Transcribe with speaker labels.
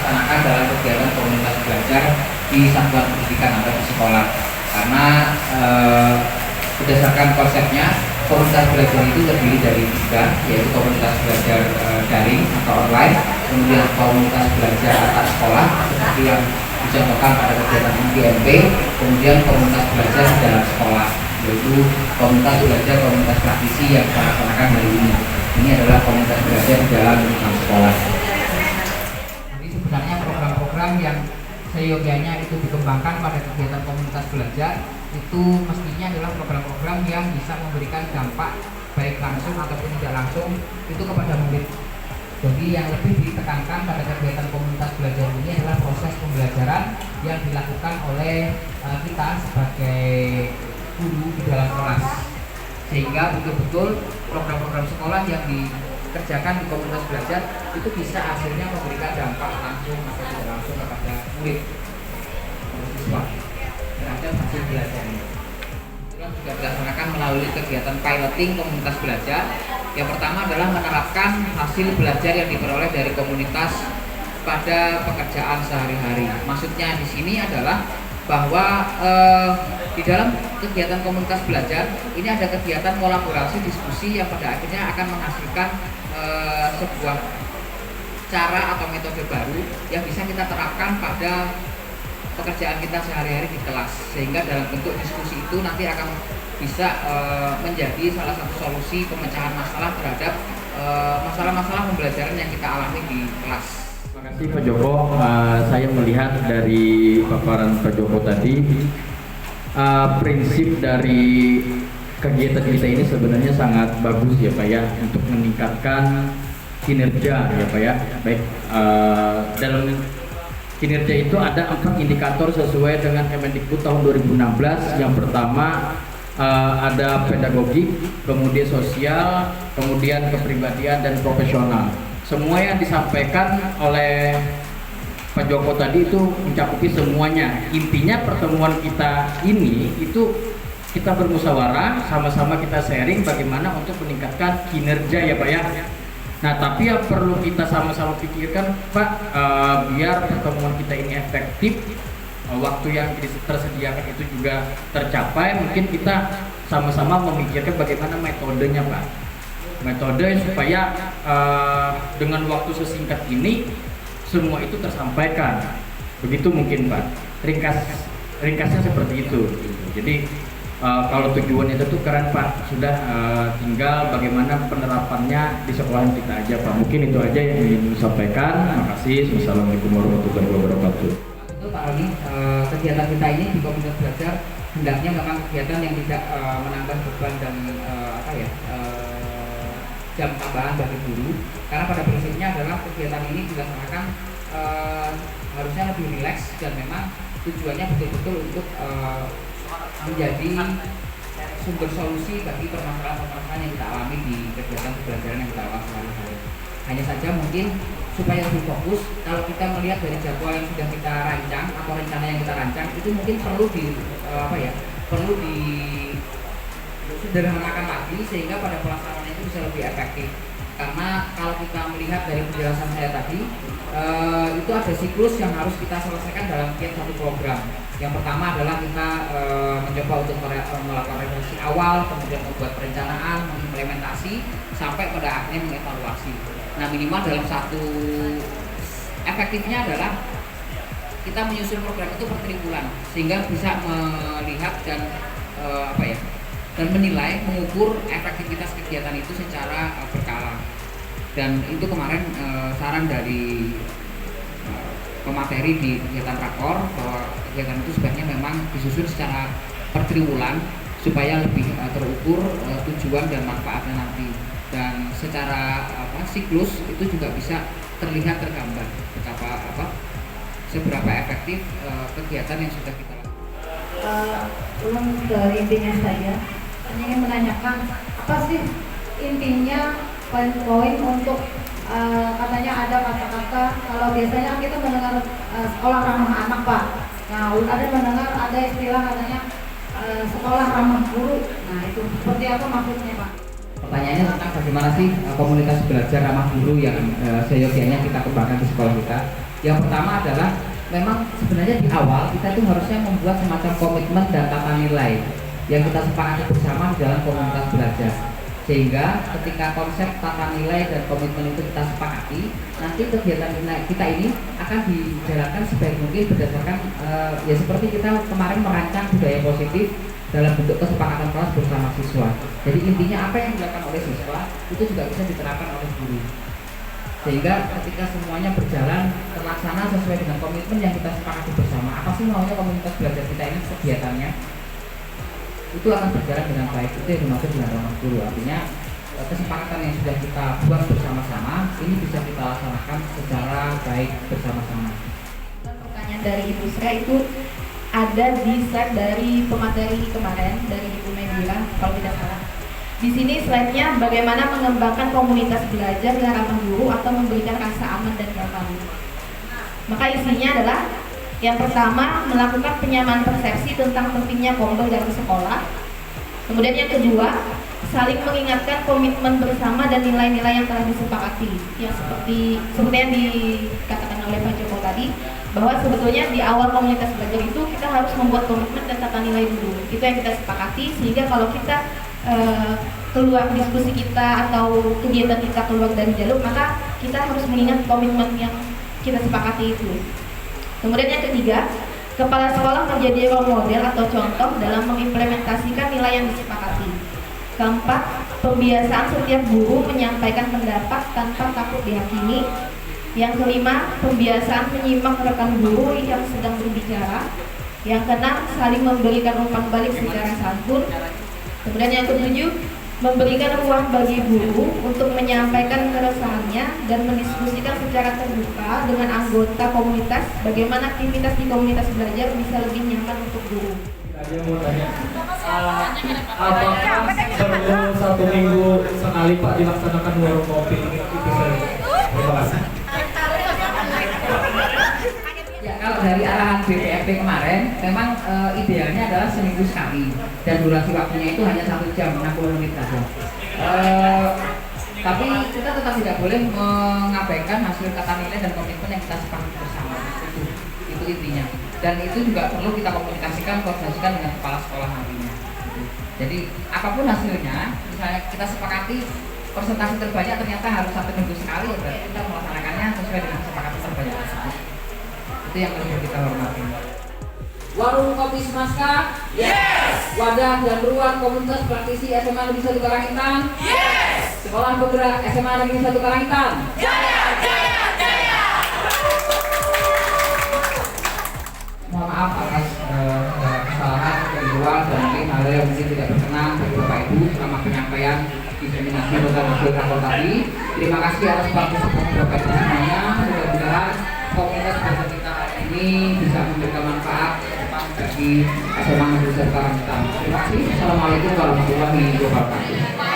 Speaker 1: dilaksanakan dalam kegiatan komunitas belajar di satuan pendidikan atau di sekolah. Karena berdasarkan konsepnya, komunitas belajar itu terdiri dari 3, yaitu komunitas belajar daring atau online, kemudian komunitas belajar antar sekolah seperti yang dicontohkan pada kegiatan MPMP, kemudian komunitas belajar di dalam sekolah, yaitu komunitas belajar komunitas praktisi yang kita laksanakan hari ini. Ini adalah komunitas belajar di dalam lingkungan sekolah. Jadi sebenarnya program-program yang seyogianya itu dikembangkan pada kegiatan komunitas belajar itu mestinya adalah program-program yang bisa memberikan dampak baik langsung ataupun tidak langsung itu kepada murid. Jadi yang lebih ditekankan pada kegiatan komunitas belajar ini adalah proses pembelajaran yang dilakukan oleh kita sebagai guru di dalam kelas, sehingga betul-betul program-program sekolah yang dikerjakan di komunitas belajar itu bisa hasilnya memberikan dampak langsung atau tidak langsung kepada murid siswa terhadap hasil belajarnya. Juga dilaksanakan melalui kegiatan piloting komunitas belajar. Yang pertama adalah menerapkan hasil belajar yang diperoleh dari komunitas pada pekerjaan sehari-hari. Maksudnya di sini adalah bahwa di dalam kegiatan komunitas belajar ini ada kegiatan kolaborasi diskusi yang pada akhirnya akan menghasilkan sebuah cara atau metode baru yang bisa kita terapkan pada pekerjaan kita sehari-hari di kelas, sehingga dalam bentuk diskusi itu nanti akan bisa menjadi salah satu solusi pemecahan masalah terhadap masalah-masalah pembelajaran yang kita alami di kelas.
Speaker 2: Terima kasih Pak Joko. Saya melihat dari paparan Pak Joko tadi, prinsip dari kegiatan kita ini sebenarnya sangat bagus ya Pak ya, untuk meningkatkan kinerja ya Pak ya. Baik, dalam kinerja itu ada 4 indikator sesuai dengan Kemendikbud tahun 2016. Yang pertama ada pedagogik, kemudian sosial, kemudian kepribadian dan profesional. Semua yang disampaikan oleh Pak Joko tadi itu mencakupi semuanya. Intinya pertemuan kita ini itu kita bermusyawarah, sama-sama kita sharing bagaimana untuk meningkatkan kinerja ya Pak ya. Nah, tapi yang perlu kita sama-sama pikirkan Pak, biar pertemuan kita ini efektif, waktu yang tersediakan itu juga tercapai, mungkin kita sama-sama memikirkan bagaimana metodenya Pak. Metode supaya dengan waktu sesingkat ini semua itu tersampaikan. Begitu mungkin Pak. Ringkasnya seperti itu. Jadi kalau tujuannya itu keren Pak, sudah tinggal bagaimana penerapannya di sekolahan kita aja Pak. Mungkin itu aja yang ingin disampaikan. Terima kasih. Wassalamualaikum warahmatullahi wabarakatuh.
Speaker 1: Betul Pak Roni, kegiatan kita ini di komunitas belajar hendaknya memang kegiatan yang tidak menambah beban dan jam tambahan bagi guru, karena pada prinsipnya adalah kegiatan ini dilaksanakan harusnya lebih rileks dan memang tujuannya betul-betul untuk menjadi sumber solusi bagi permasalahan-permasalahan yang kita alami di kegiatan pembelajaran yang kita alami sehari-hari. Hanya saja mungkin supaya lebih fokus, kalau kita melihat dari jadwal yang sudah kita rancang atau rencana yang kita rancang itu mungkin perlu sederhanakan lagi sehingga pada pelaksanaannya itu bisa lebih efektif. Karena kalau kita melihat dari penjelasan saya tadi, itu ada siklus yang harus kita selesaikan dalam tiap satu program. Yang pertama adalah kita mencoba untuk melakukan revisi awal, kemudian membuat perencanaan, mengimplementasi, sampai pada akhirnya mengevaluasi. Nah, minimal dalam satu efektifnya adalah kita menyusun program itu per triwulan, sehingga bisa melihat dan dan menilai, mengukur efektivitas kegiatan itu secara berkala. Dan itu kemarin saran dari pemateri di kegiatan rakor bahwa kegiatan itu sebaiknya memang disusun secara per triwulan supaya lebih terukur tujuan dan manfaatnya nanti, dan secara siklus itu juga bisa terlihat tergambar seberapa efektif kegiatan yang sudah kita lakukan.
Speaker 3: Belum ke intinya saja, ingin menanyakan apa sih intinya poin-poin untuk katanya ada kata-kata, kalau biasanya kita mendengar sekolah ramah anak Pak. Nah, ada mendengar ada istilah katanya sekolah ramah guru. Nah, itu seperti apa maksudnya Pak?
Speaker 1: Pertanyaannya tentang bagaimana sih komunitas belajar ramah guru yang seyogianya kita kembangkan di sekolah kita. Yang pertama adalah memang sebenarnya di awal kita itu harusnya membuat semacam komitmen dan tata nilai yang kita sepakati bersama di dalam komunitas belajar, sehingga ketika konsep tata nilai dan komitmen itu kita sepakati, nanti kegiatan kita ini akan dijalankan sebaik mungkin berdasarkan ya seperti kita kemarin merancang budaya positif dalam bentuk kesepakatan kelas bersama siswa. Jadi intinya apa yang dilakukan oleh siswa itu juga bisa diterapkan oleh guru, sehingga ketika semuanya berjalan terlaksana sesuai dengan komitmen yang kita sepakati bersama, apa sih maunya komunitas belajar kita ini kegiatannya, itu akan berjalan dengan baik. Itu yang dimaksud dengan ramah guru. Artinya kesepakatan yang sudah kita buat bersama-sama ini bisa kita laksanakan secara baik bersama-sama.
Speaker 4: Pertanyaan dari Ibu Sra itu ada di slide dari pemateri kemarin dari Ibu Medira kalau tidak salah. Di sini slide-nya bagaimana mengembangkan komunitas belajar yang ramah guru atau memberikan rasa aman dan nyaman. Maka isinya adalah yang pertama, melakukan penyamaan persepsi tentang pentingnya kompel dari sekolah. Kemudian yang kedua, saling mengingatkan komitmen bersama dan nilai-nilai yang telah disepakati. Yang seperti yang dikatakan oleh Pak Joko tadi, bahwa sebetulnya di awal komunitas belajar itu kita harus membuat komitmen dan tata nilai dulu. Itu yang kita sepakati, sehingga kalau kita keluar diskusi kita atau kegiatan kita keluar dari jalur, maka kita harus mengingat komitmen yang kita sepakati itu. Kemudian yang ketiga, kepala sekolah menjadi role model atau contoh dalam mengimplementasikan nilai yang disepakati. Keempat, pembiasaan setiap guru menyampaikan pendapat tanpa takut dihakimi. Yang kelima, pembiasaan menyimak rekan guru yang sedang berbicara. Yang keenam, saling memberikan umpan balik secara santun. Kemudian yang ketujuh, memberikan ruang bagi guru untuk menyampaikan keresahannya dan mendiskusikan secara terbuka dengan anggota komunitas bagaimana aktivitas di komunitas belajar bisa lebih nyaman untuk guru.
Speaker 5: Saya mau tanya, apakah perlu 1 minggu sekali Pak dilaksanakan warung kopi? Itu saya. Terima kasih.
Speaker 1: Ya, kalau dari arahan BPFP kemarin, memang idealnya adalah seminggu sekali dan durasi waktunya itu hanya 1 jam 60 menit saja. Tapi kita tetap tidak boleh mengabaikan hasil tata nilai dan komitmen yang kita sepakati bersama. Itu intinya. Dan itu juga perlu kita komunikasikan, koordinasikan dengan kepala sekolah nantinya. Jadi apapun hasilnya, misalnya kita sepakati persentase terbanyak ternyata harus 1 minggu sekali, ya berarti kita melaksanakannya sesuai dengan kesepakatan terbanyak tersebut. Itu yang perlu kita hormati. Warung Kopi Semaska, yes. Wadah dan ruang komunitas praktisi SMA Negeri 1 Karangintang, yes. Sekolah bergerak SMA Negeri 1 Karangintang, jaya, jaya, jaya. Mohon maaf atas kesalahan keliruan dan mungkin hal yang mungkin tidak berkenan bagi Bapak Ibu selama penyampaian diseminasi tentang hasil rapor tadi. Terima kasih atas partisipasi Bapak Ibu semuanya. Mudah-mudahan komunitas belajar kita ini bisa memberikan manfaat bagi SMA Negeri 1 Karangintang. Terima kasih. Assalamualaikum warahmatullahi wabarakatuh.